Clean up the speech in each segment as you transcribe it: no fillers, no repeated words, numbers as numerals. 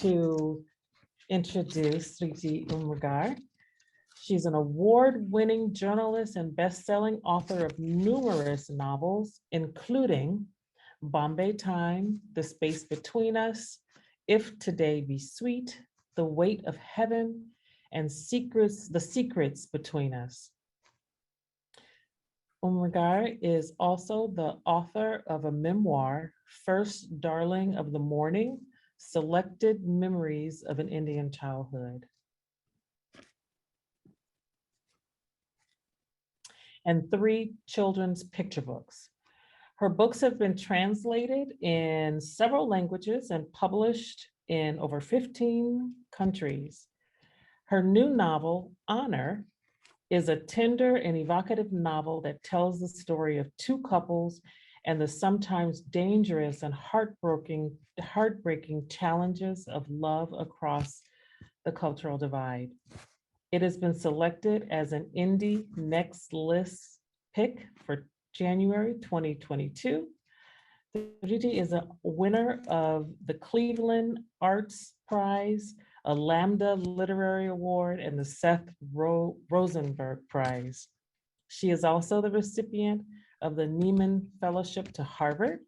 to introduce Thrity Umrigar. She's an award-winning journalist and best-selling author of numerous novels, including Bombay Time, The Space Between Us, If Today Be Sweet, The Weight of Heaven, and The Secrets Between Us. Umrigar is also the author of a memoir, First Darling of the Morning, Selected Memories of an Indian Childhood, and 3 children's picture books. Her books have been translated in several languages and published in over 15 countries. Her new novel, Honor, is a tender and evocative novel that tells the story of 2 couples and the sometimes dangerous and heartbreaking challenges of love across the cultural divide. It has been selected as an Indie Next List pick for January 2022. Thrity is a winner of the Cleveland Arts Prize, a Lambda Literary Award, and the Seth Rosenberg Prize. She is also the recipient of the Nieman Fellowship to Harvard.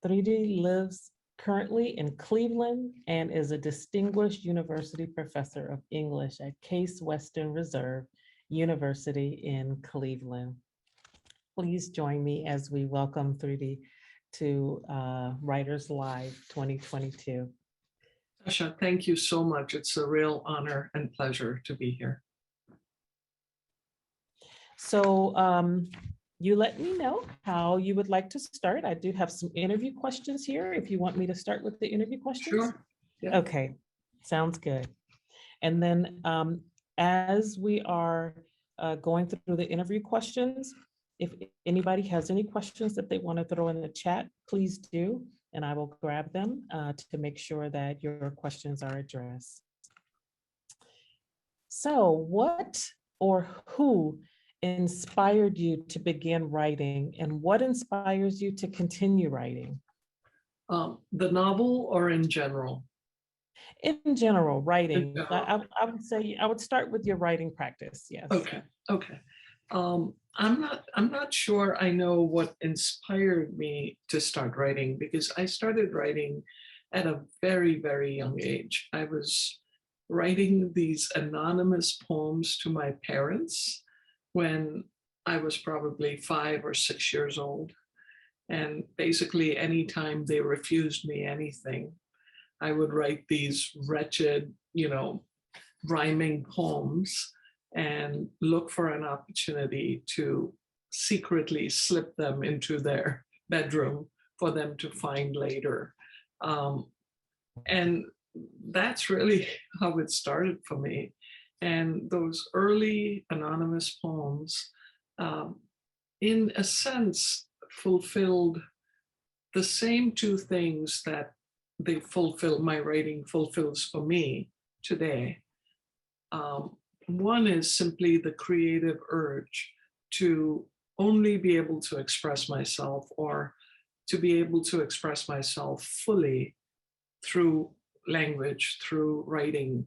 Thrity lives currently in Cleveland and is a distinguished university professor of English at Case Western Reserve University in Cleveland. Please join me as we welcome Thrity to Writers Live 2022. Tasha, thank you so much. It's a real honor and pleasure to be here. So you let me know how you would like to start. I do have some interview questions here if you want me to start with the interview questions. Sure. Yeah. Okay, sounds good. And then as we are going through the interview questions, if anybody has any questions that they want to throw in the chat, please do, and I will grab them to make sure that your questions are addressed. So what or who inspired you to begin writing, and what inspires you to continue writing? The novel or in general? In general, writing. In general. I would say I would start with your writing practice. Yes. Okay. I'm not sure I know what inspired me to start writing, because I started writing at a very, very young age. I was writing these anonymous poems to my parents when I was probably 5 or 6 years old. And basically anytime they refused me anything, I would write these wretched, rhyming poems and look for an opportunity to secretly slip them into their bedroom for them to find later. And that's really how it started for me. And those early anonymous poems, in a sense, fulfilled the same 2 things that my writing fulfills for me today. One is simply the creative urge to only be able to express myself, or to be able to express myself fully through language, through writing.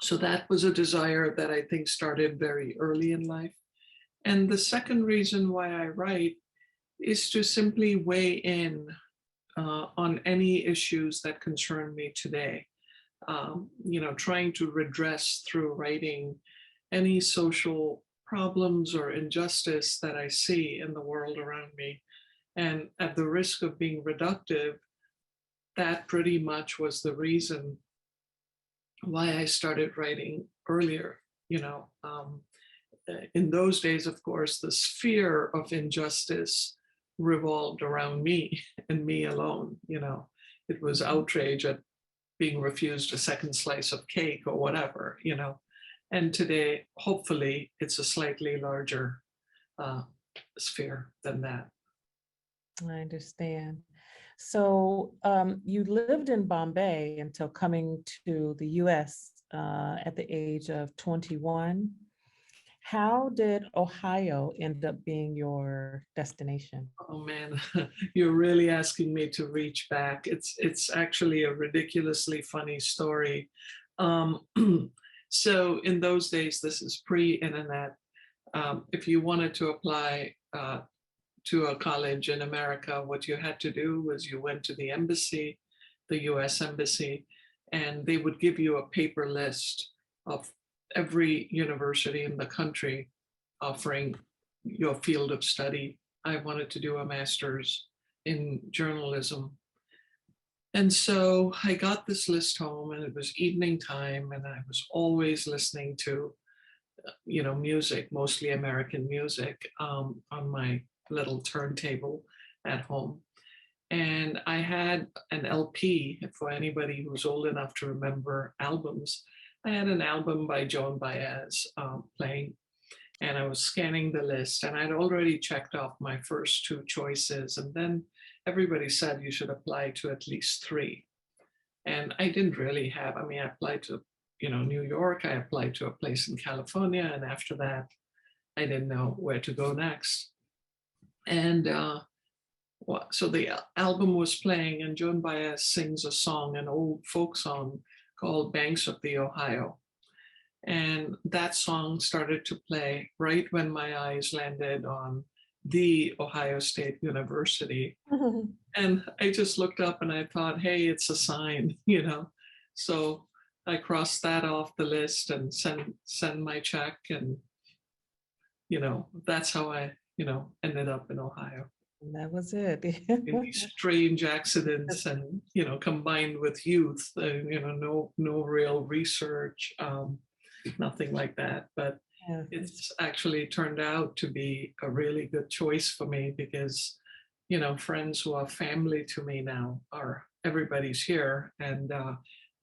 So that was a desire that I think started very early in life. And the second reason why I write is to simply weigh in on any issues that concern me today. Trying to redress through writing any social problems or injustice that I see in the world around me. And at the risk of being reductive, that pretty much was the reason why I started writing earlier. In those days, of course, the sphere of injustice revolved around me and me alone. It was outrage at being refused a second slice of cake or whatever, And today, hopefully, it's a slightly larger sphere than that. I understand. So you lived in Bombay until coming to the US at the age of 21. How did Ohio end up being your destination? Oh man, you're really asking me to reach back. It's actually a ridiculously funny story. Um, so in those days, this is pre-internet. If you wanted to apply to a college in America, what you had to do was you went to the embassy, the US Embassy, and they would give you a paper list of every university in the country offering your field of study. I wanted to do a master's in journalism. And so I got this list home, and it was evening time, and I was always listening to, music, mostly American music, on my little turntable at home. And I had an LP, for anybody who's old enough to remember albums. I had an album by Joan Baez playing, and I was scanning the list, and I'd already checked off my first two choices. And then everybody said you should apply to at least three. And I didn't really have, I mean, I applied to, New York, I applied to a place in California, and after that, I didn't know where to go next. And so the album was playing, and Joan Baez sings a song, an old folk song called Banks of the Ohio. And that song started to play right when my eyes landed on the Ohio State University. And I just looked up and I thought, hey, it's a sign, So I crossed that off the list and send my check. And, that's how I, ended up in Ohio. And that was it. In these strange accidents and, combined with youth, no real research, nothing like that. But Yeah. it's actually turned out to be a really good choice for me because, friends who are family to me now everybody's here. And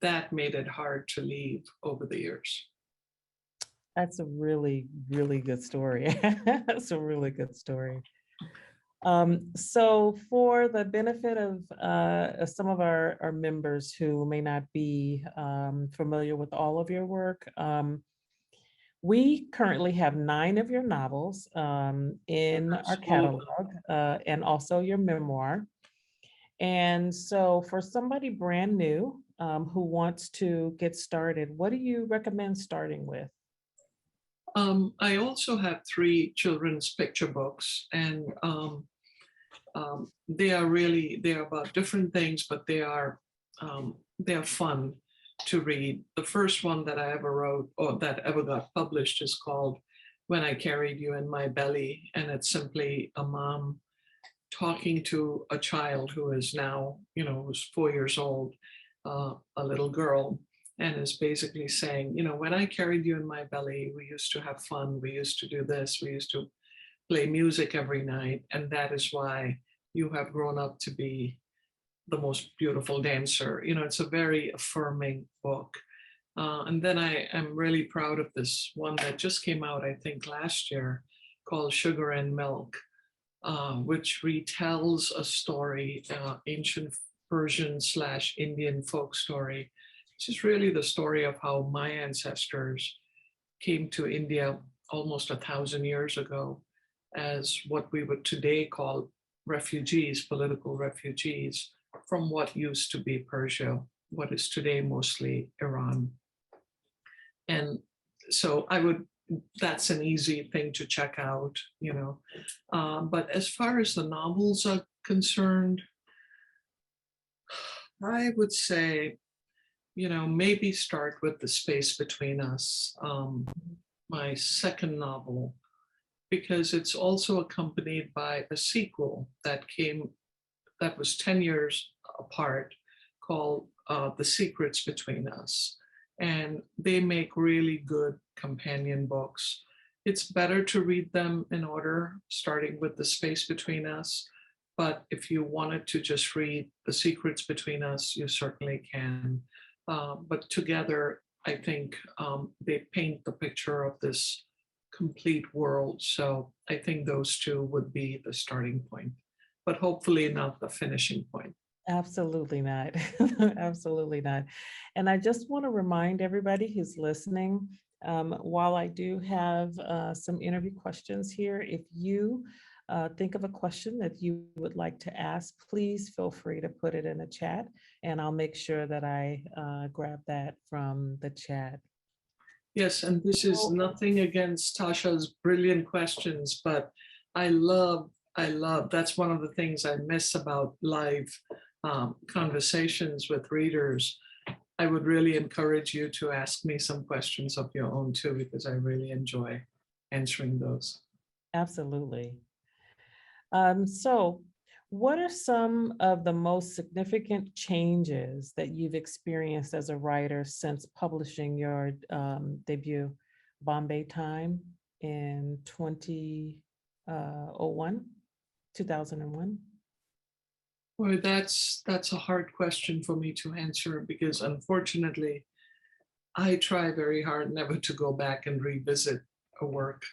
that made it hard to leave over the years. That's a really, really good story. That's a really good story. So for the benefit of some of our members who may not be familiar with all of your work, we currently have 9 of your novels in our catalog and also your memoir. And so for somebody brand new who wants to get started, what do you recommend starting with? I also have 3 children's picture books, and they are about different things, but they are fun to read. The first one that I ever wrote or that ever got published is called When I Carried You in My Belly, and it's simply a mom talking to a child who is now, who's 4 years old, a little girl, and is basically saying, when I carried you in my belly, we used to have fun. We used to do this. We used to play music every night. And that is why you have grown up to be the most beautiful dancer. It's a very affirming book. And then I am really proud of this one that just came out, I think, last year called Sugar and Milk, which retells a story, ancient Persian/Indian folk story. It's just really the story of how my ancestors came to India almost 1,000 years ago as what we would today call refugees, political refugees, from what used to be Persia, what is today mostly Iran. And so that's an easy thing to check out, But as far as the novels are concerned, I would say, maybe start with The Space Between Us, my second novel, because it's also accompanied by a sequel that was 10 years apart, called The Secrets Between Us. And they make really good companion books. It's better to read them in order, starting with The Space Between Us. But if you wanted to just read The Secrets Between Us, you certainly can. But together, I think they paint the picture of this complete world. So I think those two would be the starting point, but hopefully not the finishing point. Absolutely not. Absolutely not. And I just want to remind everybody who's listening While I do have some interview questions here, if you think of a question that you would like to ask, please feel free to put it in the chat, and I'll make sure that I grab that from the chat. Yes, and this is nothing against Tasha's brilliant questions, but I love, that's one of the things I miss about live conversations with readers. I would really encourage you to ask me some questions of your own too, because I really enjoy answering those. Absolutely. So what are some of the most significant changes that you've experienced as a writer since publishing your debut, Bombay Time, in 2001? Well, that's a hard question for me to answer because unfortunately, I try very hard never to go back and revisit a work.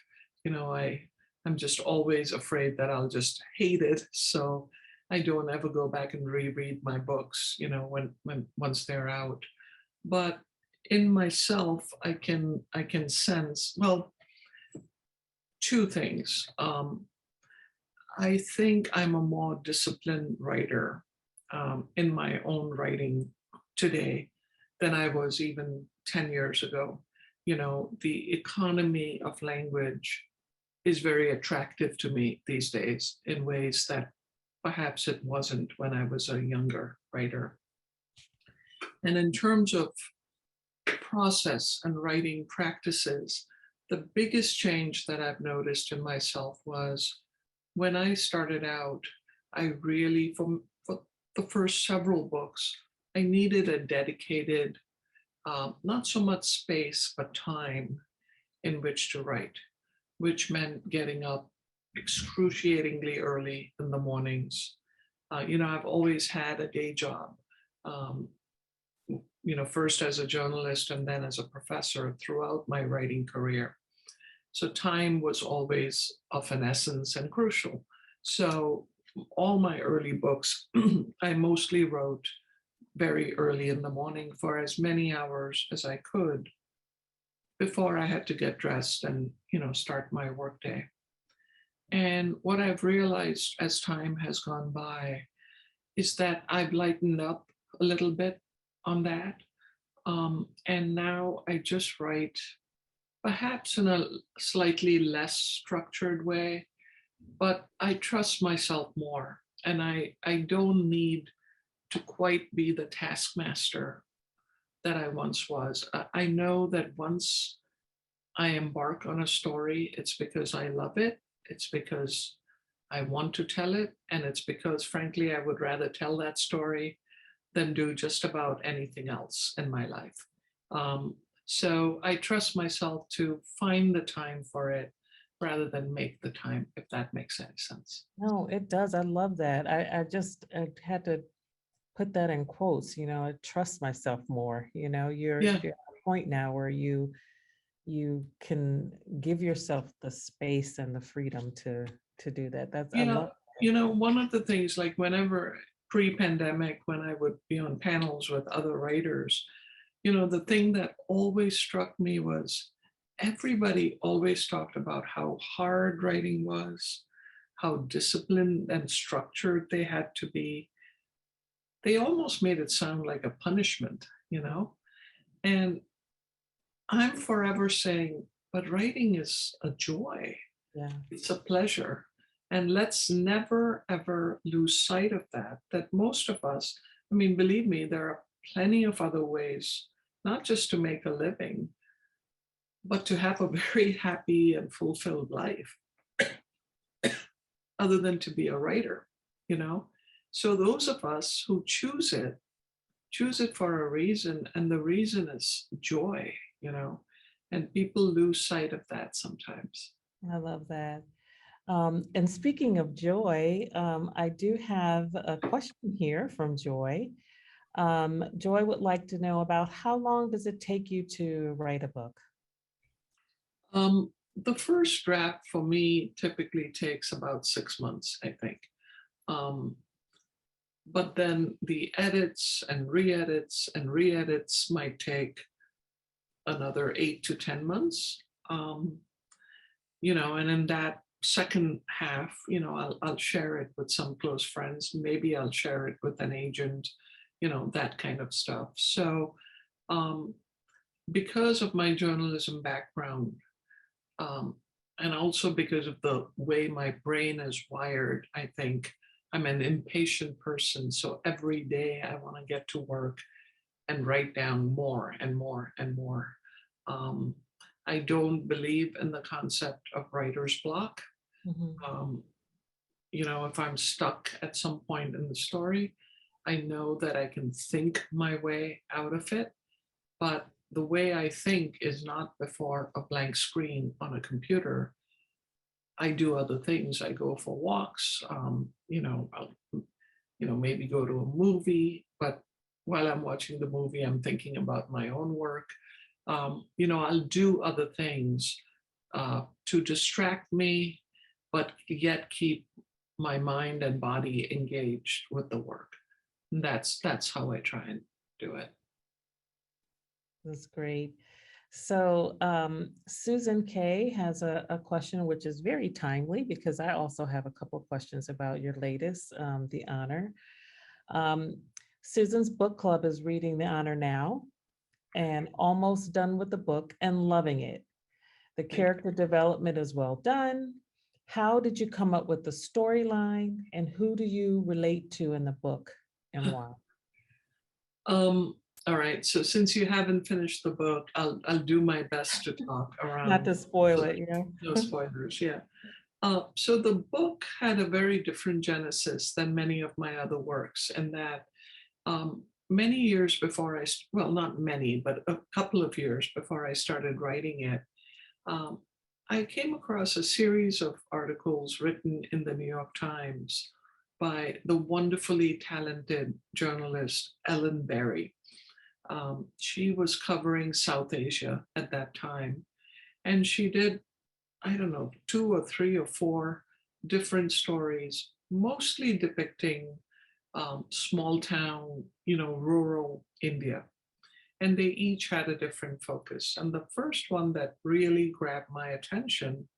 You know, I'm just always afraid that I'll just hate it. So I don't ever go back and reread my books, you know, when once they're out. But in myself, I can sense, well, two things. I think I'm a more disciplined writer in my own writing today than I was even 10 years ago. You know, the economy of language is very attractive to me these days in ways that perhaps it wasn't when I was a younger writer. And in terms of process and writing practices, the biggest change that I've noticed in myself was when I started out, I really, for the first several books, I needed a dedicated, not so much space, but time in which to write, which meant getting up excruciatingly early in the mornings. You know, I've always had a day job, you know, first as a journalist and then as a professor throughout my writing career. So time was always of an essence and crucial. So all my early books, I mostly wrote very early in the morning for as many hours as I could before I had to get dressed and, you know, start my workday. And what I've realized as time has gone by is that I've lightened up a little bit on that. And now I just write perhaps in a slightly less structured way, but I trust myself more. And I don't need to quite be the taskmaster that I once was. I know that once I embark on a story, it's because I love it. It's because I want to tell it. And it's because, frankly, I would rather tell that story than do just about anything else in my life. So I trust myself to find the time for it rather than make the time, if that makes any sense. No, it does. I love that. I had to put that in quotes, you know, I trust myself more. You know, you're Yeah. at a point now where you can give yourself the space and the freedom to do that. That's I Yeah. love You know, one of the things, like whenever pre-pandemic, when I would be on panels with other writers, you know, the thing that always struck me was everybody always talked about how hard writing was, how disciplined and structured they had to be. They almost made it sound like a punishment, you know? And I'm forever saying, but writing is a joy, yeah. it's a pleasure. And let's never, ever lose sight of that, that most of us, I mean, believe me, there are plenty of other ways, not just to make a living, but to have a very happy and fulfilled life, other than to be a writer, you know? So those of us who choose it for a reason, and the reason is joy, you know? And people lose sight of that sometimes. I love that. And speaking of Joy, I do have a question here from Joy. Joy would like to know about how long does it take you to write a book? The first draft for me typically takes about 6 months, I think. But then the edits and re-edits might take another 8 to 10 months. Um, and in that second half, I'll share it with some close friends. Maybe I'll share it with an agent, that kind of stuff. So, um, because of my journalism background, um, and also because of the way my brain is wired, I think I'm an impatient person. So every day I want to get to work and write down more and more and more. Um, I don't believe in the concept of writer's block. Mhm. Um, if I'm stuck at some point in the story, I know that I can think my way out of it. But the way I think is not before a blank screen on a computer. I do other things. I go for walks. I'll, maybe go to a movie. But while I'm watching the movie, I'm thinking about my own work. I'll do other things to distract me, but yet keep my mind and body engaged with the work. And that's how I try and do it. That's great. So Susan K has a question which is very timely because I also have a couple of questions about your latest, The Honor. Um, Susan's book club is reading The Honor now and almost done with the book and loving it. The Thank you. character development is well done. How did you come up with the storyline and who do you relate to in the book and why? Um, all right. So since you haven't finished the book, I'll do my best to talk Not around to spoil the, it, you know? no spoilers. Yeah. So the book had a very different genesis than many of my other works, and that many years before well, not many, but a couple of years before I started writing it, um, I came across a series of articles written in the New York Times by the wonderfully talented journalist Ellen Berry. She was covering South Asia at that time, and she did, I don't know, 2 or 3 or 4 different stories, mostly depicting small town, rural India. And they each had a different focus. And the first one that really grabbed my attention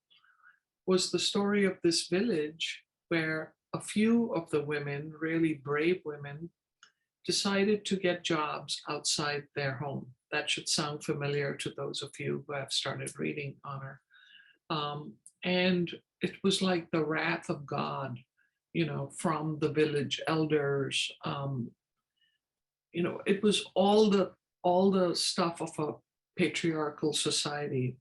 was the story of this village where a few of the women, really brave women, decided to get jobs outside their home. That should sound familiar to those of you who have started reading Honor. And it was like the wrath of God, from the village elders. It was all the stuff of a patriarchal society,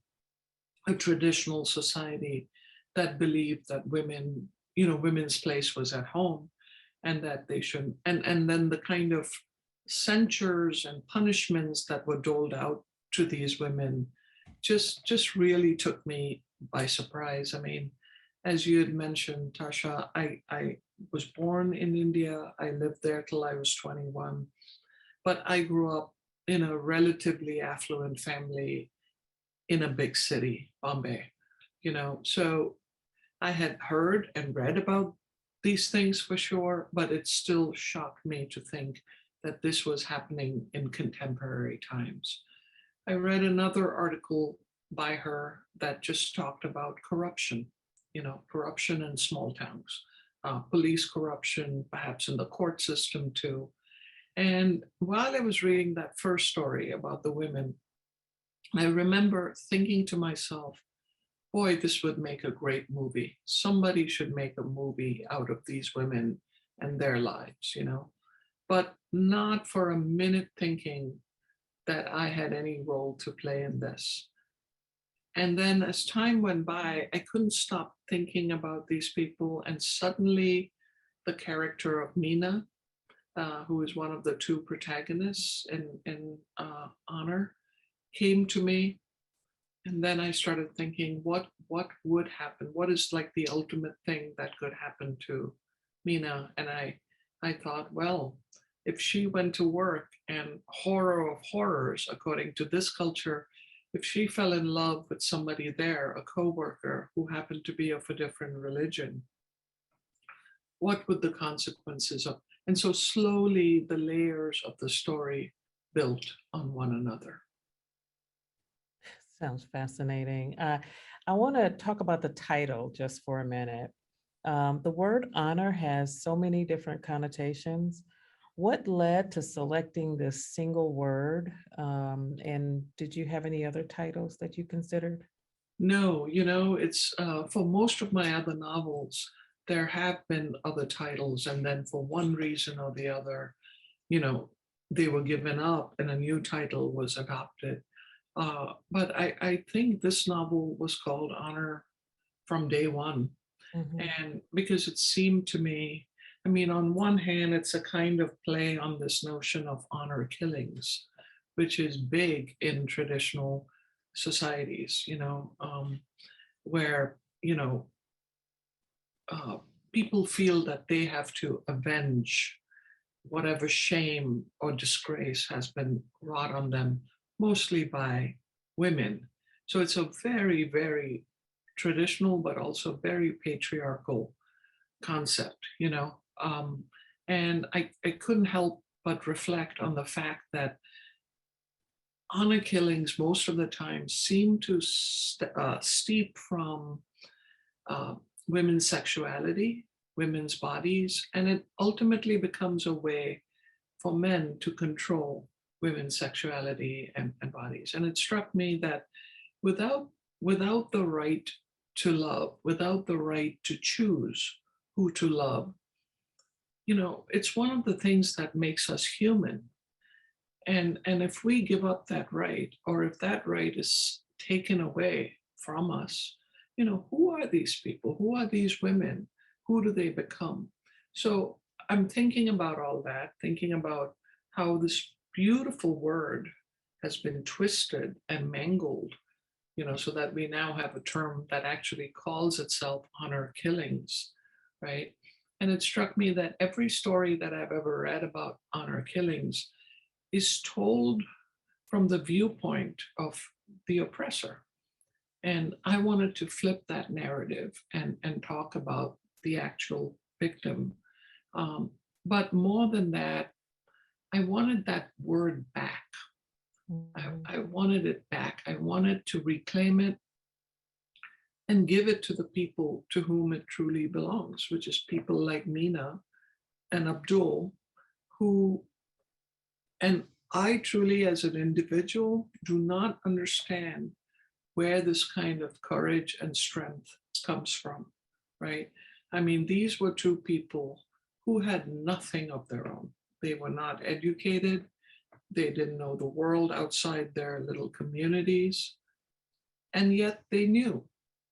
a traditional society that believed that women's place was at home, and that they should, and then the kind of censures and punishments that were doled out to these women just really took me by surprise. I mean, as you had mentioned, Tasha, I was born in India. I lived there till I was 21, but I grew up in a relatively affluent family in a big city, Bombay. So I had heard and read about these things for sure, but it still shocked me to think that this was happening in contemporary times. I read another article by her that just talked about corruption, corruption in small towns, police corruption, perhaps in the court system too. And while I was reading that first story about the women, I remember thinking to myself, boy, this would make a great movie. Somebody should make a movie out of these women and their lives, but not for a minute thinking that I had any role to play in this. And then as time went by, I couldn't stop thinking about these people. And suddenly the character of Mina, who is one of the 2 protagonists in Honor, came to me. And then I started thinking, what would happen? What is like the ultimate thing that could happen to Mina? And I thought, well, if she went to work and horror of horrors, according to this culture, if she fell in love with somebody there, a coworker who happened to be of a different religion, what would the consequences of? And so slowly the layers of the story built on one another. Sounds fascinating. I want to talk about the title just for a minute. The word honor has so many different connotations. What led to selecting this single word? And did you have any other titles that you considered? No, it's for most of my other novels, there have been other titles, and then for one reason or the other, you know, they were given up and a new title was adopted. But I think this novel was called Honor from day one. Mhm. And because it seemed to me, I mean, on one hand, it's a kind of play on this notion of honor killings, which is big in traditional societies, where, uh, people feel that they have to avenge whatever shame or disgrace has been wrought on them, mostly by women. So it's a very, very traditional, but also very patriarchal concept. And I couldn't help but reflect on the fact that honor killings most of the time seem to steep from uh, women's sexuality, women's bodies, and it ultimately becomes a way for men to control women's sexuality and bodies. And it struck me that without without the right to love, without the right to choose who to love, it's one of the things that makes us human. And if we give up that right, or if that right is taken away from us, who are these people? Who are these women? Who do they become? So I'm thinking about all that, thinking about how this beautiful word has been twisted and mangled, so that we now have a term that actually calls itself honor killings, right? And it struck me that every story that I've ever read about honor killings is told from the viewpoint of the oppressor. And I wanted to flip that narrative and talk about the actual victim. Um, but more than that, I wanted that word back. Mhm. I wanted it back. I wanted to reclaim it and give it to the people to whom it truly belongs, which is people like Mina and Abdul, who, and I truly, as an individual, do not understand where this kind of courage and strength comes from, right? I mean, these were two people who had nothing of their own. They were not educated. They didn't know the world outside their little communities. And yet they knew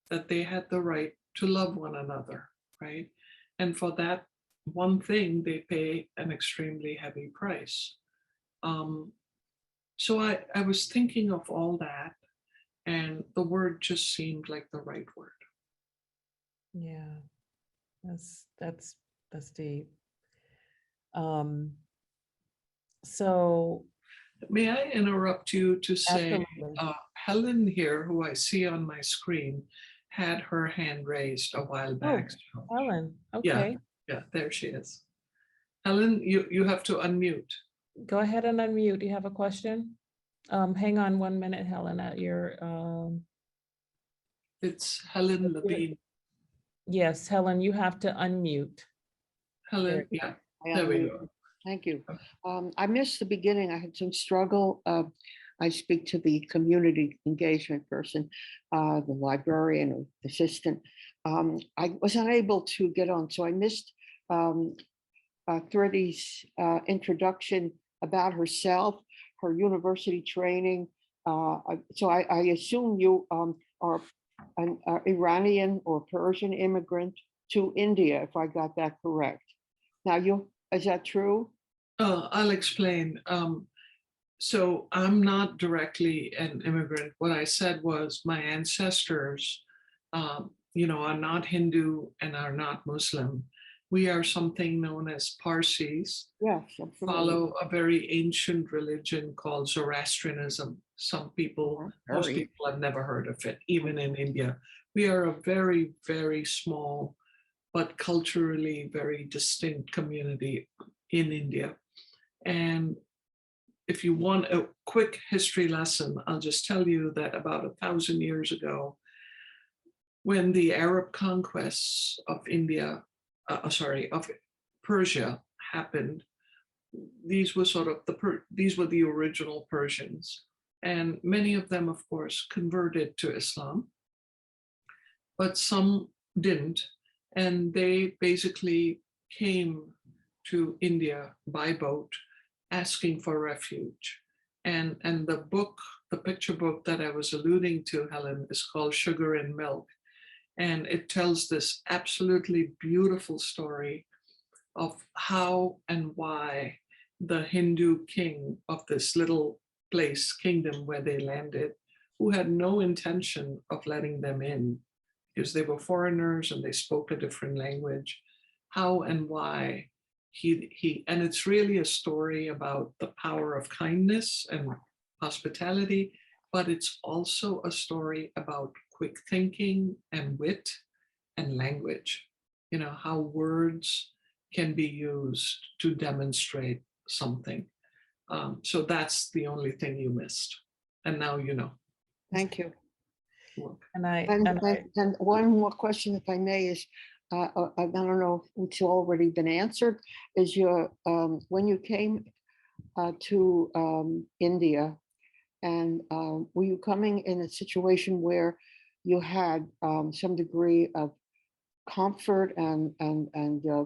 that they had the right to love one another, right? And for that one thing, they pay an extremely heavy price. Um, so I was thinking of all that, and the word just seemed like the right word. Yeah, that's deep. Um, so May I interrupt you to say, absolutely. Helen here, who I see on my screen, had her hand raised a while back. Oh, So Helen, yeah, okay. yeah, there she is. Helen, you have to unmute. Go ahead and unmute. You have a question? Hang on 1 minute, Helen, at It's Helen your- Levine. yes, Helen, you have to unmute. There Helen, you yeah, I there we unmuted. go. Thank you. I missed the beginning. I had some struggle. I speak to the community engagement person, the librarian or assistant. I was unable to get on, so I missed Thrity's introduction about herself, her university training. So I assume you are an Iranian or Persian immigrant to India, if I got that correct. Now, is that true? I'll explain. So I'm not directly an immigrant. What I said was my ancestors, are not Hindu and are not Muslim. We are something known as Parsis, Yes, I'm familiar. follow a very ancient religion called Zoroastrianism. Most Very. people have never heard of it, even in India. We are a very, very small, but culturally very distinct community in India. And if you want a quick history lesson, I'll just tell you that about 1,000 years ago, when the Arab conquests of India, of Persia happened, these were sort of these were the original Persians, and many of them, of course, converted to Islam, but some didn't, and they basically came to India by boat, asking for refuge. And the book, the picture book that I was alluding to, Helen, is called Sugar and Milk. And it tells this absolutely beautiful story of how and why the Hindu king of this little place, kingdom where they landed, who had no intention of letting them in because they were foreigners and they spoke a different language, how and why and it's really a story about the power of kindness and hospitality, but it's also a story about quick thinking and wit and language, you know, how words can be used to demonstrate something. So that's the only thing you missed. And now you know. Thank you. And One more question, if I may, is I don't know if it's already been answered. Is your when you came to India, and were you coming in a situation where you had some degree of comfort and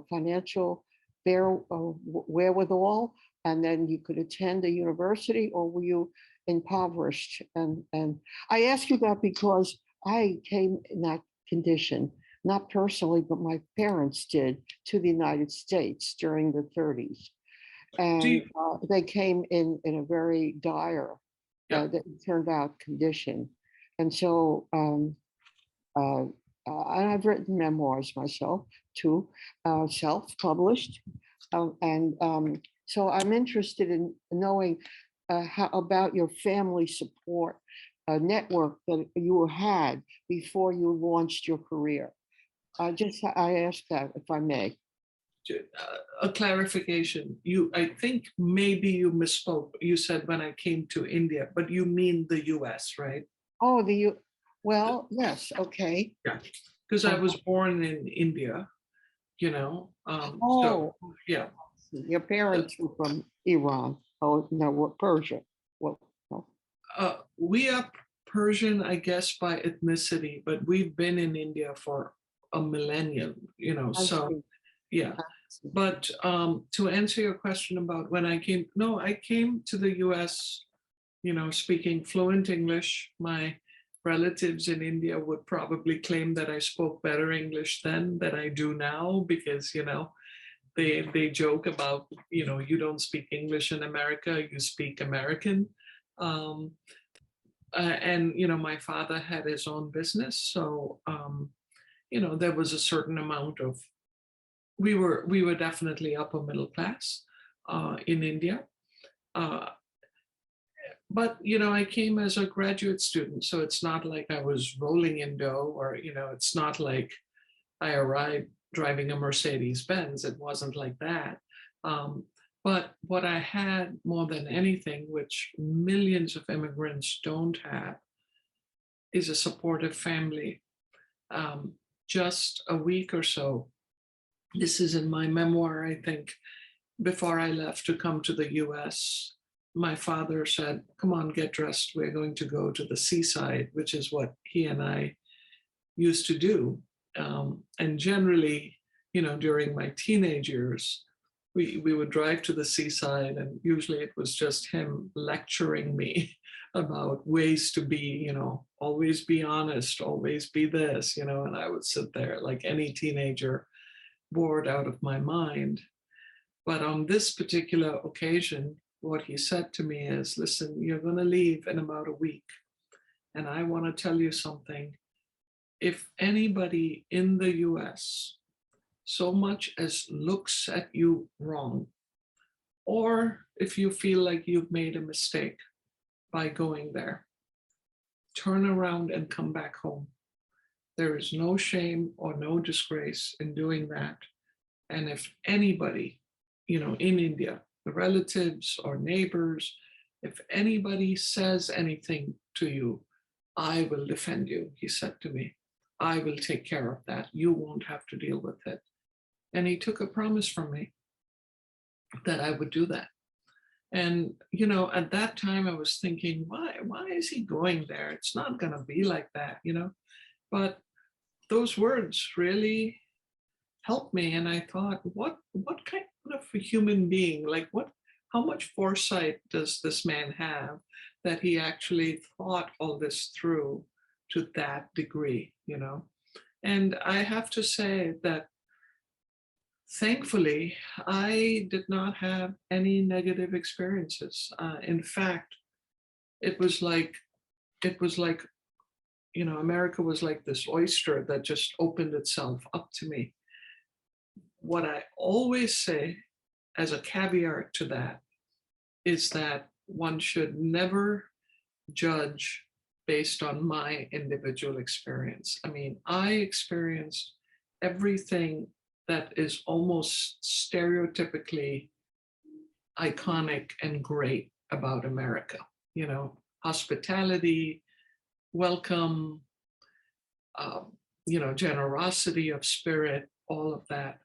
financial wherewithal, and then you could attend a university, or were you impoverished? And I ask you that because I came in that condition, not personally, but my parents did, to the United States during the 30s. And they came in a very dire, that turned out, condition. And so, and I've written memoirs myself too, self-published. So I'm interested in knowing how about your family support network that you had before you launched your career. I asked that, if I may. A clarification. I think maybe you misspoke. You said when I came to India, but you mean the US, right? Oh, well, yes, okay. Yeah, because I was born in India, you know. So, yeah. Your parents were from Iran. Oh, no, Persia. Well, no. We are Persian, I guess, by ethnicity, but we've been in India for a millennium, you know, so yeah. But to answer your question about when I came, no, I came to the US, you know, speaking fluent English. My relatives in India would probably claim that I spoke better English then than I do now, because, you know, they joke about, you know, you don't speak English in America, you speak American. And, you know, my father had his own business. So, you know, there was a certain amount of, we were definitely upper middle class in India. But, you know, I came as a graduate student, so it's not like I was rolling in dough, or, you know, it's not like I arrived driving a Mercedes Benz. It wasn't like that. But what I had more than anything, which millions of immigrants don't have, is a supportive family. Just a week or so, this is in my memoir, I think, before I left to come to the US, my father said, come on, get dressed. We're going to go to the seaside, which is what he and I used to do. And generally, you know, during my teenage years, we would drive to the seaside, and usually it was just him lecturing me about ways to be, you know, always be honest, always be this, you know, and I would sit there like any teenager, bored out of my mind. But on this particular occasion, what he said to me is, listen, you're going to leave in about a week. And I want to tell you something. If anybody in the US so much as looks at you wrong, or if you feel like you've made a mistake by going there, turn around and come back home. There is no shame or no disgrace in doing that. And if anybody, you know, in India, the relatives or neighbors If anybody says anything to you, I will defend you, he said to me. I will take care of that. You won't have to deal with it. And he took a promise from me that I would do that. And, you know, at that time I was thinking, why is he going there? It's not going to be like that, you know. But those words really helped me. And I thought, what kind of a human being, like how much foresight does this man have that he actually thought all this through to that degree, you know? And I have to say that thankfully, I did not have any negative experiences. In fact, it was like, you know, America was like this oyster that just opened itself up to me. What I always say as a caveat to that is that one should never judge based on my individual experience. I mean, I experienced everything that is almost stereotypically iconic and great about America. You know, hospitality, welcome, you know, generosity of spirit, all of that.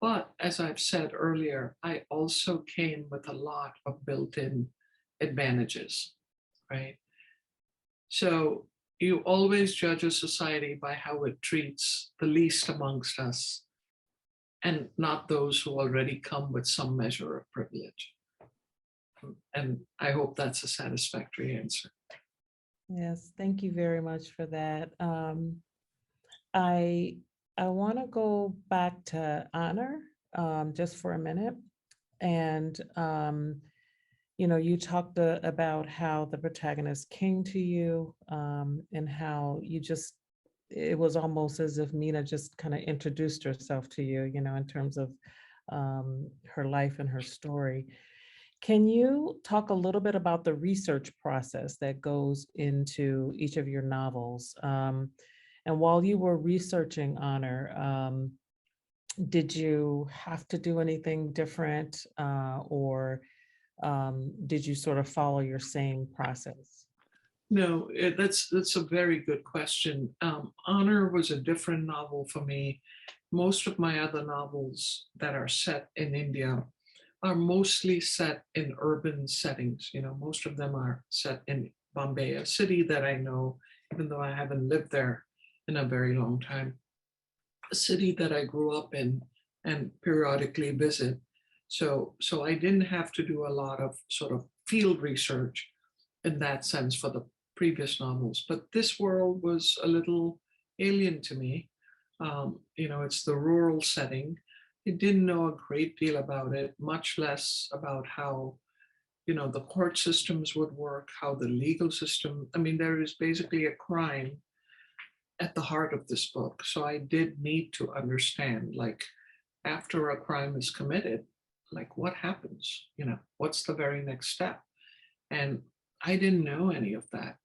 But as I've said earlier, I also came with a lot of built-in advantages, right? So you always judge a society by how it treats the least amongst us and not those who already come with some measure of privilege. And I hope that's a satisfactory answer. Yes, thank you very much for that. I want to go back to Honor just for a minute. And, you know, you talked about how the protagonist came to you and how you just, it was almost as if Mina just kind of introduced herself to you, you know, in terms of her life and her story. Can you talk a little bit about the research process that goes into each of your novels? And while you were researching Honor, did you have to do anything different or did you sort of follow your same process? No, that's a very good question. Honor was a different novel for me. Most of my other novels that are set in India are mostly set in urban settings. You know, most of them are set in Bombay, a city that I know, even though I haven't lived there in a very long time. A city that I grew up in and periodically visit. So I didn't have to do a lot of sort of field research in that sense for the previous novels. But this world was a little alien to me. You know, it's the rural setting. I didn't know a great deal about it, much less about how, you know, the court systems would work, how the legal system, I mean, there is basically a crime at the heart of this book. So I did need to understand, like, after a crime is committed, like what happens, you know, what's the very next step? And I didn't know any of that.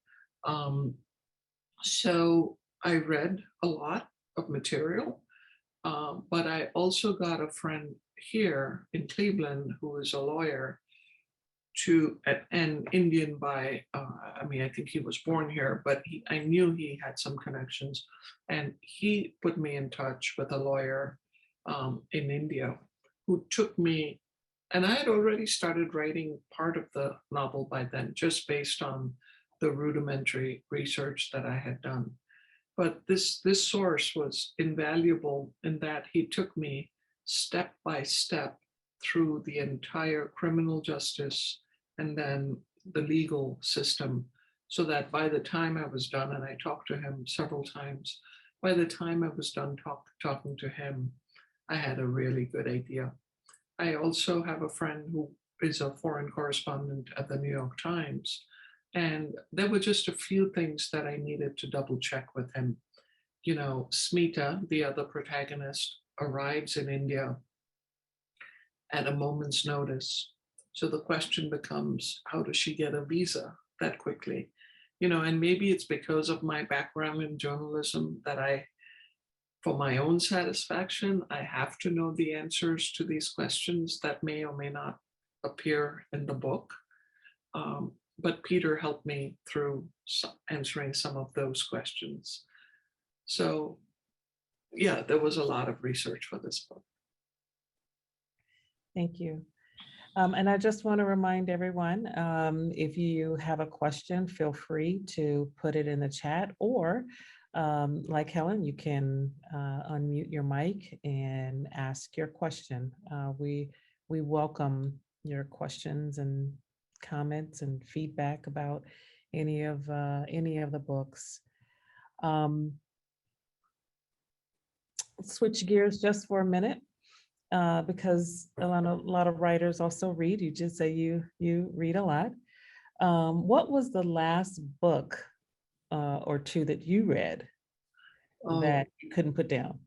So I read a lot of material, but I also got a friend here in Cleveland who is a lawyer an Indian by, I mean, I think he was born here, but I knew he had some connections. And he put me in touch with a lawyer in India who took me, and I had already started writing part of the novel by then, just based on the rudimentary research that I had done. But this source was invaluable in that he took me step by step through the entire criminal justice and then the legal system, so that by the time I was done, and I talked to him several times, by the time I was done talking to him, I had a really good idea. I also have a friend who is a foreign correspondent at the New York Times, and there were just a few things that I needed to double check with him. You know, Smita, the other protagonist, arrives in India at a moment's notice. So the question becomes, how does she get a visa that quickly? You know, and maybe it's because of my background in journalism that for my own satisfaction, I have to know the answers to these questions that may or may not appear in the book. But Peter helped me through answering some of those questions. So yeah, there was a lot of research for this book. Thank you. And I just want to remind everyone, if you have a question, feel free to put it in the chat, or like Helen, you can unmute your mic and ask your question. We welcome your questions and comments and feedback about any of the books. Switch gears just for a minute. Because a lot of writers also read. You just say you read a lot. What was the last book or two that you read that you couldn't put down?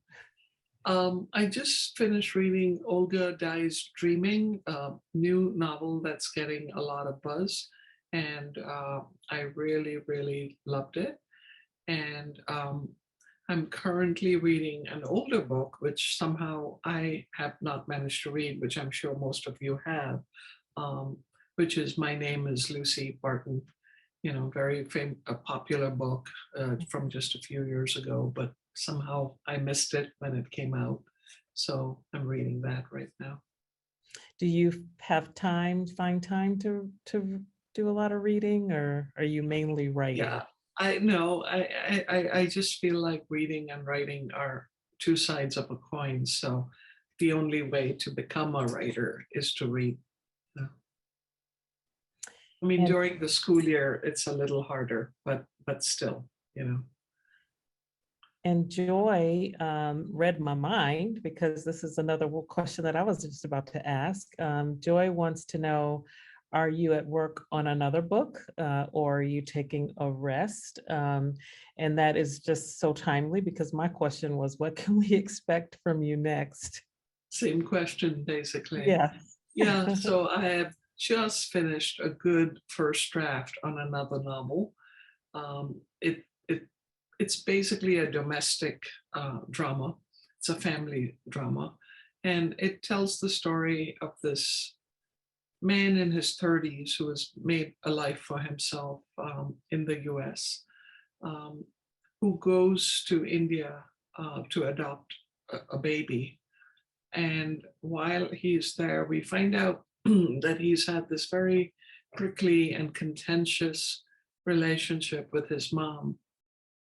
I just finished reading Olga Dies Dreaming, a new novel that's getting a lot of buzz, and I really, really loved it. And I'm currently reading an older book, which somehow I have not managed to read, which I'm sure most of you have, which is My Name is Lucy Barton. You know, very a popular book from just a few years ago, but somehow I missed it when it came out. So I'm reading that right now. Do you find time to do a lot of reading, or are you mainly writing? Yeah. I just feel like reading and writing are two sides of a coin. So the only way to become a writer is to read. I mean, during the school year, it's a little harder, but still, you know. And Joy read my mind, because this is another question that I was just about to ask. Joy wants to know, are you at work on another book, or are you taking a rest? And that is just so timely, because my question was, what can we expect from you next? Same question, basically. Yeah. Yeah, so I have just finished a good first draft on another novel. It's basically a domestic drama. It's a family drama. And it tells the story of this man in his 30s who has made a life for himself in the US, who goes to India to adopt a baby. And while he's there, we find out that he's had this very prickly and contentious relationship with his mom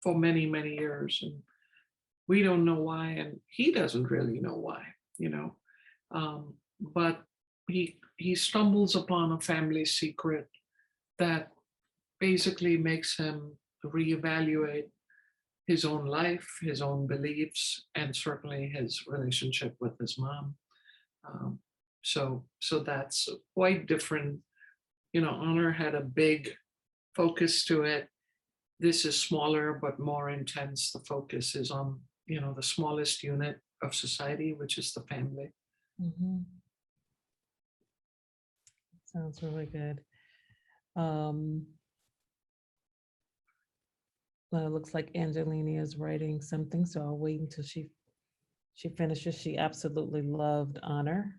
for many, many years. And we don't know why, and he doesn't really know why, you know. But he stumbles upon a family secret that basically makes him reevaluate his own life, his own beliefs, and certainly his relationship with his mom. So that's quite different. You know, Honor had a big focus to it. This is smaller but more intense. The focus is on, you know, the smallest unit of society, which is the family. Mm-hmm. Sounds really good. Well, it looks like Angelina is writing something, so I'll wait until she finishes. She absolutely loved Honor.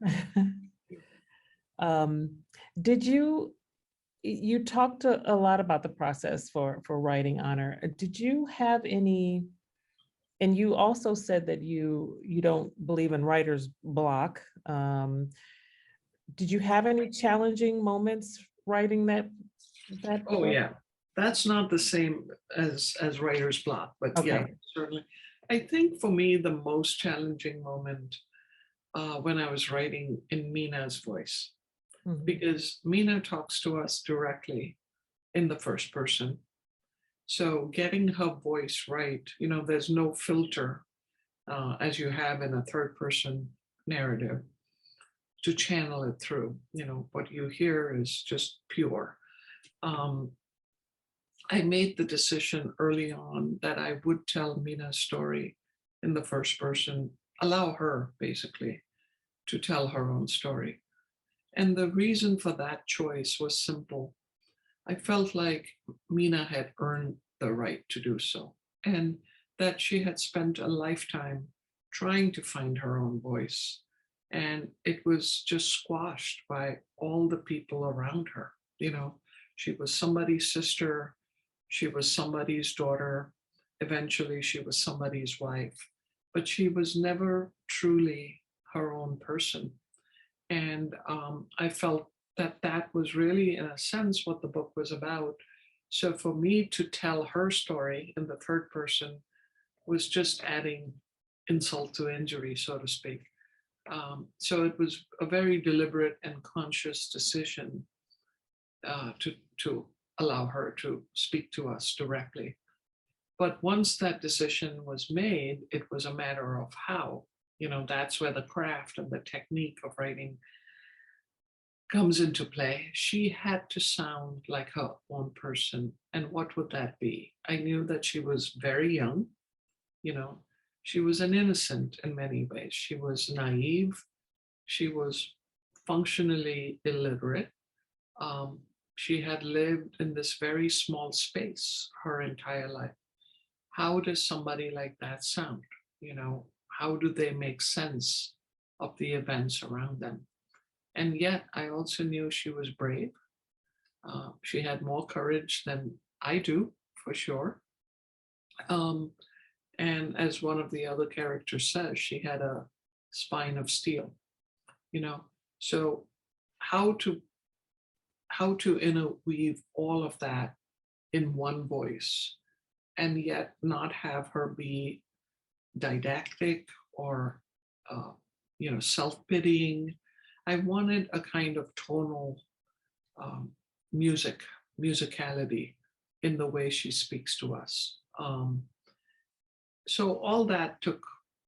Did you talked a lot about the process for writing Honor. Did you have any, and you also said that you don't believe in writer's block. Did you have any challenging moments writing that Oh book? yeah, that's not the same as writer's block, but yeah, Okay. certainly. I think for me, the most challenging moment when I was writing in Mina's voice, Mhm. because Mina talks to us directly in the first person. So getting her voice right, you know, there's no filter as you have in a third person narrative to channel it through. You know, what you hear is just pure. I made the decision early on that I would tell Mina's story in the first person, allow her basically to tell her own story. And the reason for that choice was simple. I felt like Mina had earned the right to do so, and that she had spent a lifetime trying to find her own voice. And it was just squashed by all the people around her, you know, She was somebody's sister. She was somebody's daughter. Eventually, she was somebody's wife, but she was never truly her own person. And I felt that that was really, in a sense, what the book was about. So for me to tell her story in the third person was just adding insult to injury, so to speak. So it was a very deliberate and conscious decision to allow her to speak to us directly. But once that decision was made, it was a matter of how. That's where the craft and the technique of writing comes into play. She had to sound like her own person. And what would that be? I knew that she was very young. She was an innocent in many ways. She was naive. She was functionally illiterate. She had lived in this very small space her entire life. How does somebody like that sound? How do they make sense of the events around them? And yet I also knew she was brave. She had more courage than I do, for sure. And as one of the other characters says, she had a spine of steel. So how to interweave all of that in one voice, and yet not have her be didactic or self-pitying. I wanted a kind of tonal musicality in the way she speaks to us. So all that took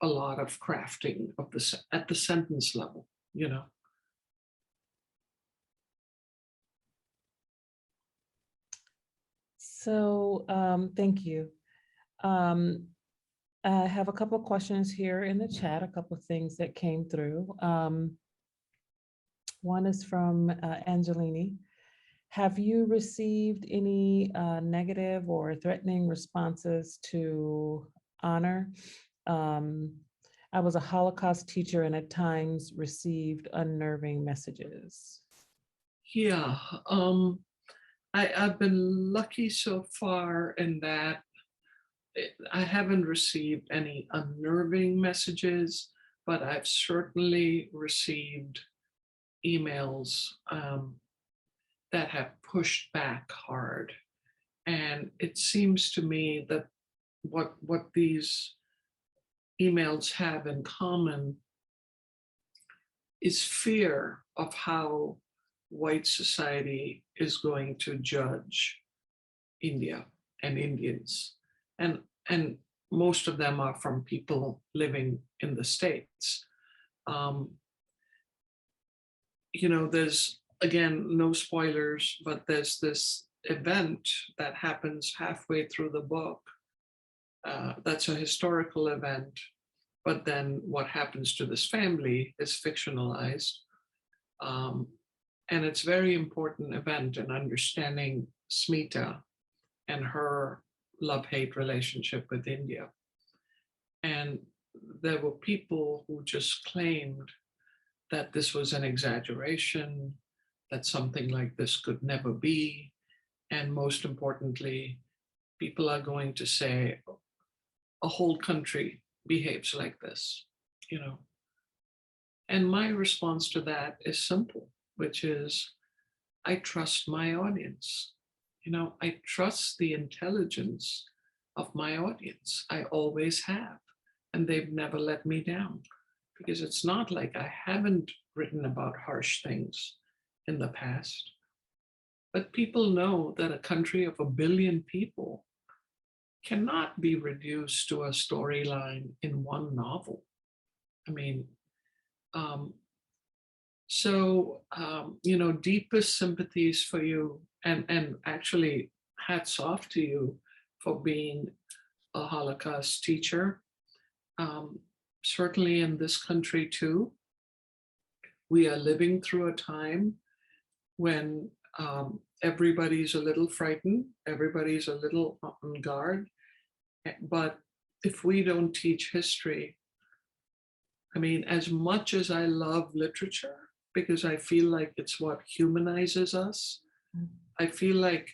a lot of crafting of at the sentence level. So thank you. I have a couple of questions here in the chat, a couple of things that came through. One is from Angelini. Have you received any negative or threatening responses to honor? I was a Holocaust teacher and at times received unnerving messages. Yeah, I've been lucky so far in that I haven't received any unnerving messages, but I've certainly received emails that have pushed back hard. And it seems to me that what these emails have in common is fear of how white society is going to judge India and Indians. And most of them are from people living in the States. There's, again, no spoilers, but there's this event that happens halfway through the book. That's a historical event, but then what happens to this family is fictionalized. And it's a very important event in understanding Smita and her love-hate relationship with India. And there were people who just claimed that this was an exaggeration, that something like this could never be. And most importantly, people are going to say a whole country behaves like this, And my response to that is simple, which is, I trust my audience. I trust the intelligence of my audience. I always have, and they've never let me down, because it's not like I haven't written about harsh things in the past. But people know that a country of 1 billion people cannot be reduced to a storyline in one novel. I mean, deepest sympathies for you, and actually hats off to you for being a Holocaust teacher. Certainly in this country too, we are living through a time when everybody's a little frightened, everybody's a little on guard. But if we don't teach history, I mean, as much as I love literature, because I feel like it's what humanizes us, I feel like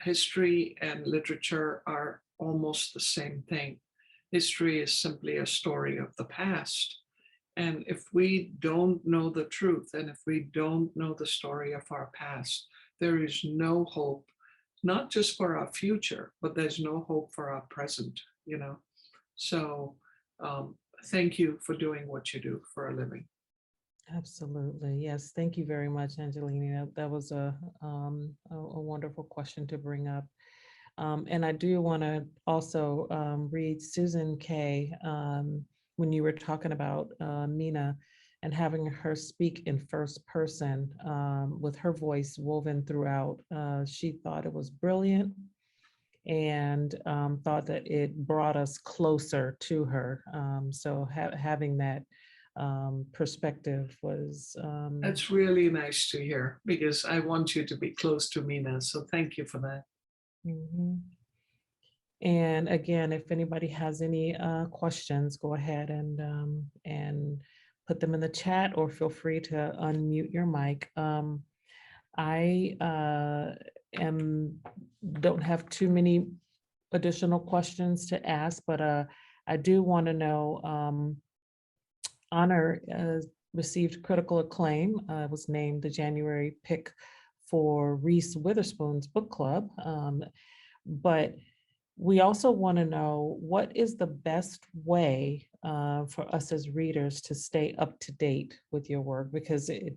history and literature are almost the same thing. History is simply a story of the past. And if we don't know the truth, and if we don't know the story of our past, there is no hope, not just for our future, but there's no hope for our present, you know? So thank you for doing what you do for a living. Absolutely. Yes. Thank you very much, Angelina. That was a wonderful question to bring up. And I do want to also read Susan K. When you were talking about Mina and having her speak in first person with her voice woven throughout. She thought it was brilliant and thought that it brought us closer to her. So having that perspective was. That's really nice to hear because I want you to be close to Mina. So thank you for that. Mhm. And again, if anybody has any questions, go ahead and put them in the chat or feel free to unmute your mic. I don't have too many additional questions to ask, but I do want to know, Honor received critical acclaim, was named the January pick for Reese Witherspoon's book club. But we also want to know, what is the best way for us as readers to stay up to date with your work? Because it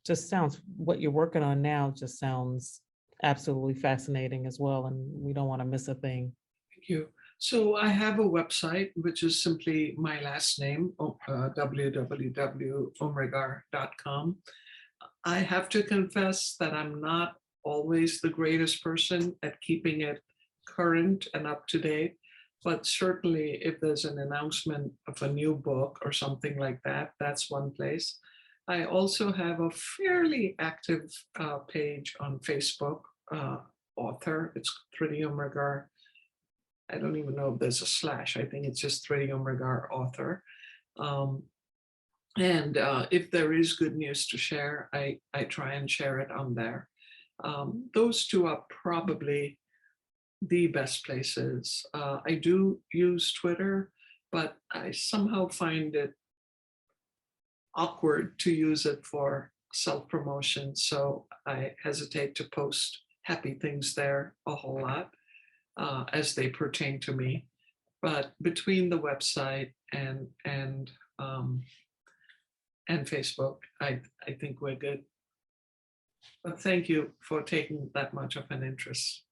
just sounds, what you're working on now just sounds absolutely fascinating as well. And we don't want to miss a thing. Thank you. So I have a website, which is simply my last name, www.umrigar.com. I have to confess that I'm not always the greatest person at keeping it current and up to date, but certainly if there's an announcement of a new book or something like that, that's one place. I also have a fairly active page on Facebook, author. It's Thrity Umrigar. I don't even know if there's a slash. I think it's just Thrity Umrigar author. And if there is good news to share, I try and share it on there. Those two are probably the best places. I do use Twitter, but I somehow find it awkward to use it for self-promotion. So I hesitate to post happy things there a whole lot as they pertain to me. But between the website and Facebook, I think we're good. But thank you for taking that much of an interest.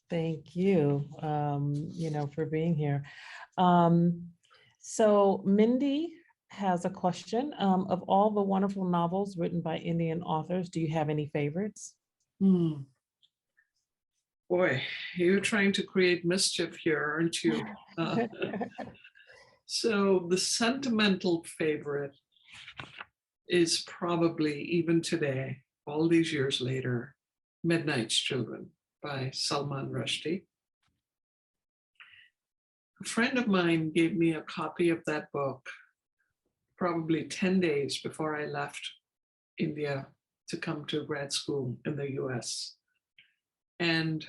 Thank you, for being here. So Mindy has a question. Of all the wonderful novels written by Indian authors, do you have any favorites? Boy, you're trying to create mischief here, aren't you? So the sentimental favorite is probably, even today, all these years later, Midnight's Children by Salman Rushdie. A friend of mine gave me a copy of that book probably 10 days before I left India to come to grad school in the US. And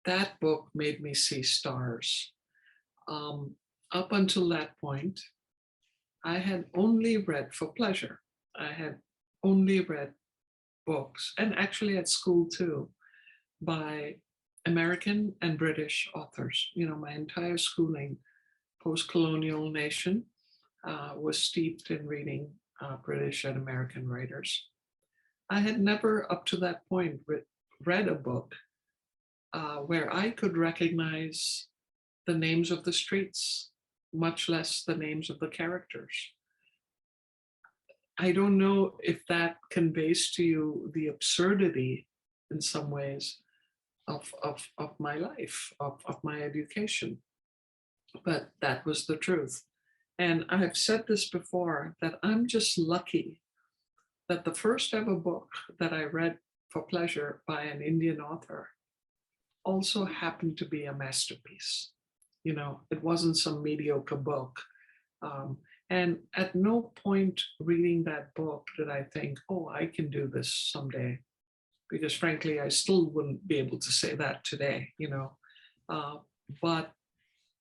that book made me see stars. Up until that point, I had only read for pleasure. I had only read books, and actually at school too, by American and British authors. You know, my entire schooling, post-colonial nation, was steeped in reading British and American writers. I had never, up to that point, read a book where I could recognize the names of the streets, much less the names of the characters. I don't know if that conveys to you the absurdity, in some ways, of my life, of my education. But that was the truth. And I've said this before, that I'm just lucky that the first ever book that I read for pleasure by an Indian author also happened to be a masterpiece. You know, it wasn't some mediocre book. And at no point reading that book did I think, oh, I can do this someday. because frankly, I still wouldn't be able to say that today, but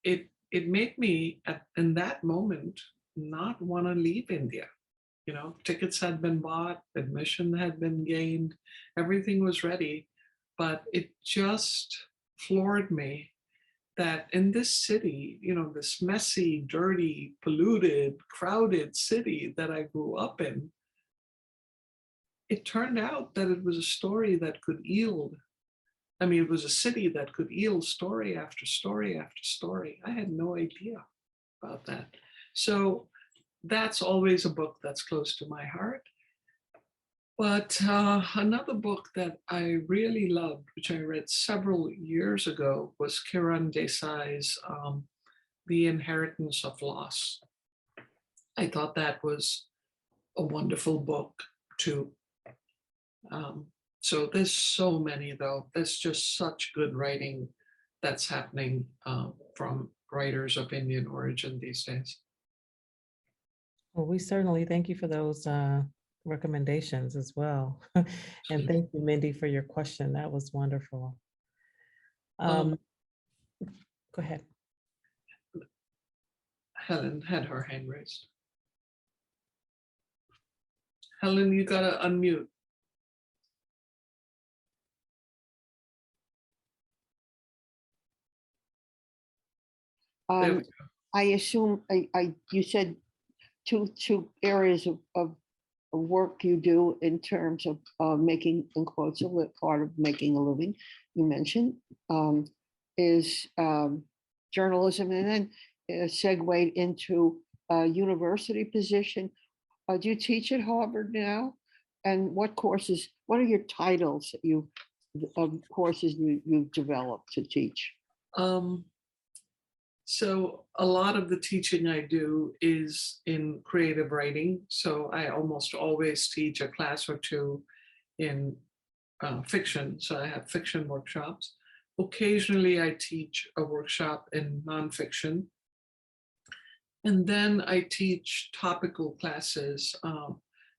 it made me in that moment not want to leave India. Tickets had been bought, admission had been gained, everything was ready, but it just floored me that in this city, this messy, dirty, polluted, crowded city that I grew up in, it turned out that it was a story that could yield. I mean, it was a city that could yield story after story after story. I had no idea about that. So that's always a book that's close to my heart. But another book that I really loved, which I read several years ago, was Kiran Desai's The Inheritance of Loss. I thought that was a wonderful book too. So there's so many, though. There's just such good writing that's happening from writers of Indian origin these days. Well, we certainly thank you for those recommendations as well. And thank you, Mindy, for your question. That was wonderful. Go ahead. Helen had her hand raised. Helen, you gotta unmute. There we go. I assume you said two areas of work you do in terms of making, in quotes, part of making a living. You mentioned is journalism, and then segued into a university position. Do you teach at Harvard now? And what are your titles that of courses you've developed to teach? So a lot of the teaching I do is in creative writing. So I almost always teach a class or two in fiction. So I have fiction workshops. Occasionally I teach a workshop in nonfiction. And then I teach topical classes.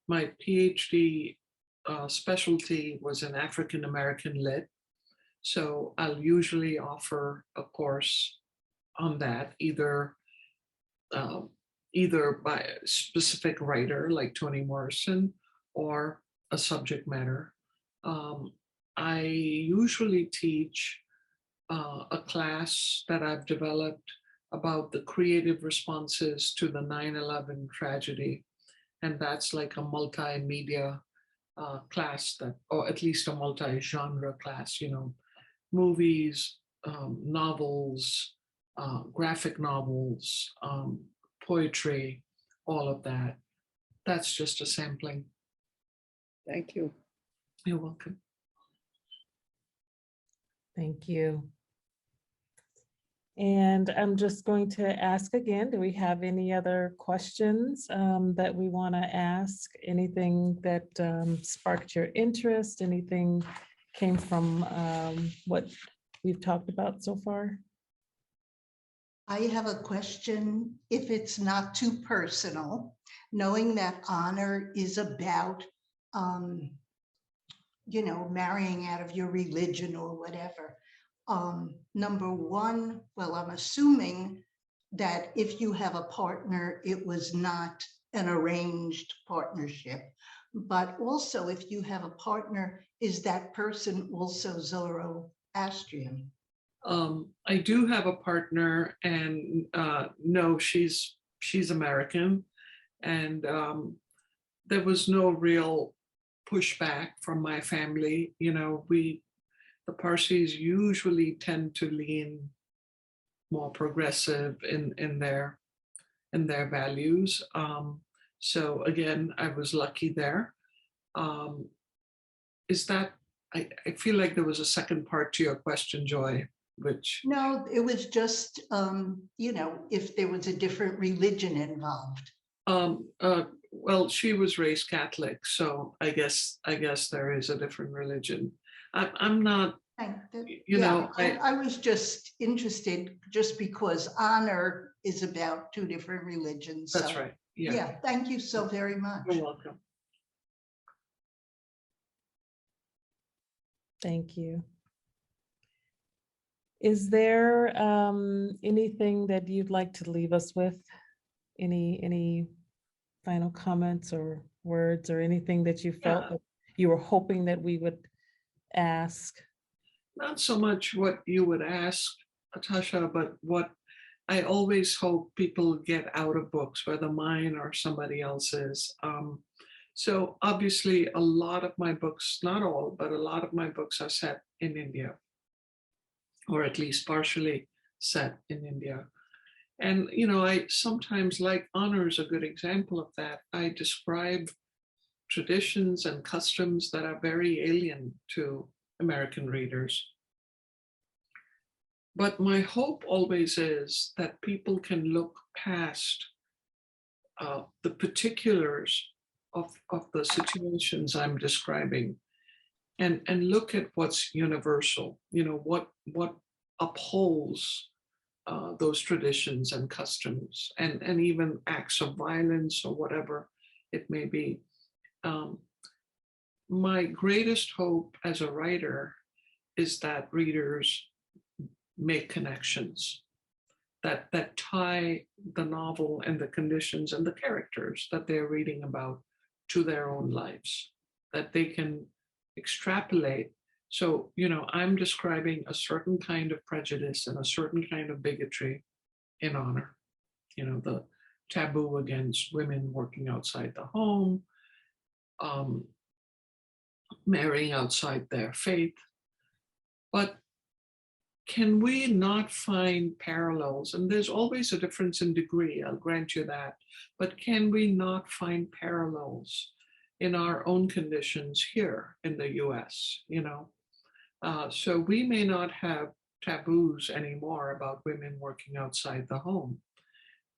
My PhD specialty was in African American Lit. So I'll usually offer a course on that, either by a specific writer like Toni Morrison or a subject matter. I usually teach a class that I've developed about the creative responses to the 9/11 tragedy. And that's like a multimedia class, or at least a multi-genre class, movies, novels, graphic novels, poetry, all of that. That's just a sampling. Thank you. You're welcome. Thank you. And I'm just going to ask again, do we have any other questions that we want to ask? Anything that sparked your interest? Anything came from what we've talked about so far? I have a question, if it's not too personal, knowing that honor is about, marrying out of your religion or whatever. Number one, well, I'm assuming that if you have a partner, it was not an arranged partnership. But also, if you have a partner, is that person also Zoroastrian? I do have a partner, and no, she's American, and there was no real pushback from my family. The Parsis usually tend to lean more progressive in their values. So again, I was lucky there. Is that? I feel like there was a second part to your question, Joy. Which? No, it was just, if there was a different religion involved. Well, she was raised Catholic, so I guess there is a different religion. I'm not, I was just interested just because honor is about two different religions. That's right. Yeah, thank you so very much. You're welcome. Thank you. Is there anything that you'd like to leave us with? Any final comments or words or anything that you felt Yeah. that you were hoping that we would ask? Not so much what you would ask, Natasha, but what I always hope people get out of books, whether mine or somebody else's. So obviously a lot of my books, not all, but a lot of my books are set in India, or at least partially set in India. And, you know, I sometimes, like Honor is a good example of that. I describe traditions and customs that are very alien to American readers. But my hope always is that people can look past the particulars of the situations I'm describing and look at what's universal, you know, what upholds those traditions and customs and even acts of violence or whatever it may be. My greatest hope as a writer is that readers make connections that tie the novel and the conditions and the characters that they're reading about to their own lives, that they can extrapolate. So, you know, I'm describing a certain kind of prejudice and a certain kind of bigotry in Honor, you know, the taboo against women working outside the home, marrying outside their faith. But can we not find parallels? And there's always a difference in degree, I'll grant you that. But can we not find parallels in our own conditions here in the US, you know? So we may not have taboos anymore about women working outside the home,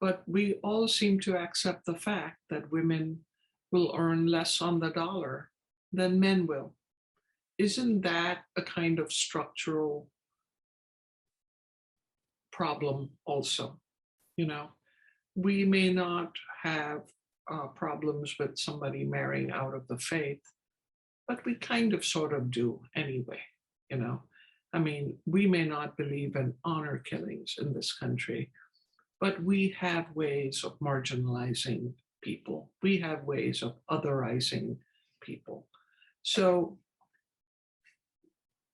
but we all seem to accept the fact that women will earn less on the dollar than men will. Isn't that a kind of structural problem also? You know, we may not have problems with somebody marrying out of the faith, but we kind of sort of do anyway, you know. I mean, we may not believe in honor killings in this country, but we have ways of marginalizing people. We have ways of otherizing people. So,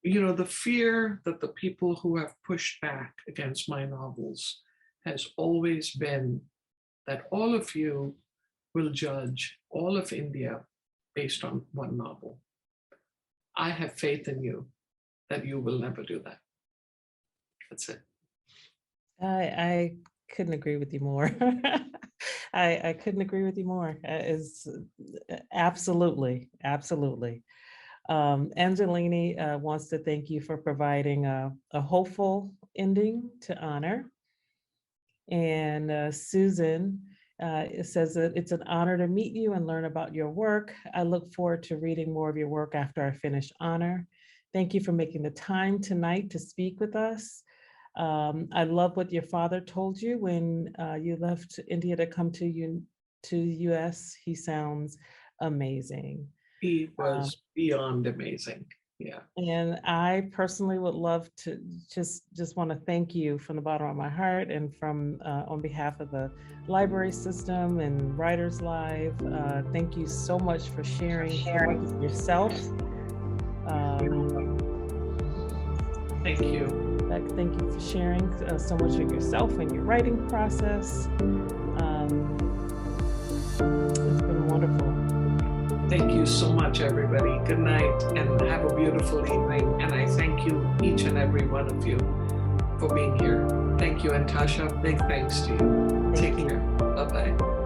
you know, the fear that the people who have pushed back against my novels has always been that all of you will judge all of India based on one novel. I have faith in you that you will never do that. That's it. I couldn't agree with you more. I couldn't agree with you more. Is absolutely, absolutely. Angelini wants to thank you for providing a hopeful ending to Honor. And Susan says that it's an honor to meet you and learn about your work. I look forward to reading more of your work after I finish Honor. Thank you for making the time tonight to speak with us. I love what your father told you when you left India to come to the US. He sounds amazing. He was beyond amazing. Yeah. And I personally would love to just want to thank you from the bottom of my heart and from on behalf of the library system and Writers Live. Thank you so much for sharing yourself. Thank you. Thank you for sharing so much of yourself and your writing process. It's been wonderful. Thank you so much, everybody. Good night and have a beautiful evening. And I thank you, each and every one of you, for being here. Thank you, and Tasha, big thanks to you. Take care. Bye-bye.